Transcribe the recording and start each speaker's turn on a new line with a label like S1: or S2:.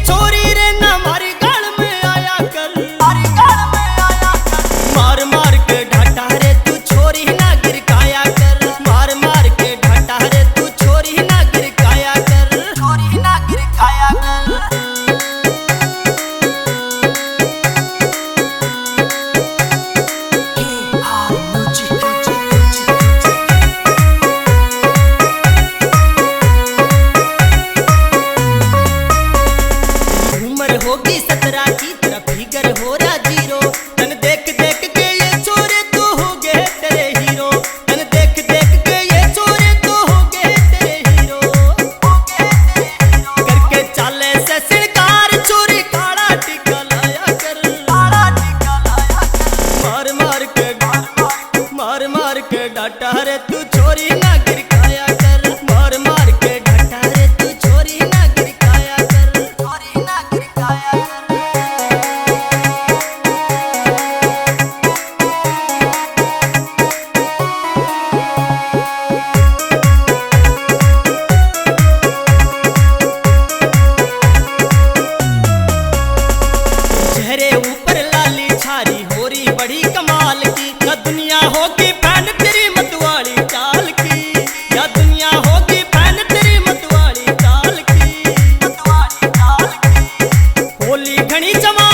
S1: छोरी रे ना मारी गाल में आया कर, मार मार के ढाटा रे तू छोरी ना गिरकाया कर, मार मार के ढाटा रे तू छोरी ना गिरकाया कर, छोरी ना गिरकाया कर। होगी 17 की तरफ फिगर हो रहा जीरो, तन देख देख के ये छोरे तो हो गए तेरे हीरो, तन देख देख के ये छोरे तो हो गए तेरे हीरो, करके चाले से सिड़कार चोरी काला टिका लाया कर, मार मार के डाटा रे तू छोरी ना गिरकाया कर, मार मार के डाटा रे तू छोरी ना गिरकाया कर, छोरी ना गिरकाया कर। चेहरे ऊपर लाली छारी होरी बड़ी कमाल की, या दुनिया होगी फैन तेरी मतवाली चाल की, या दुनिया होगी फैन तेरी मतवाली चाल की, होली घनी जमा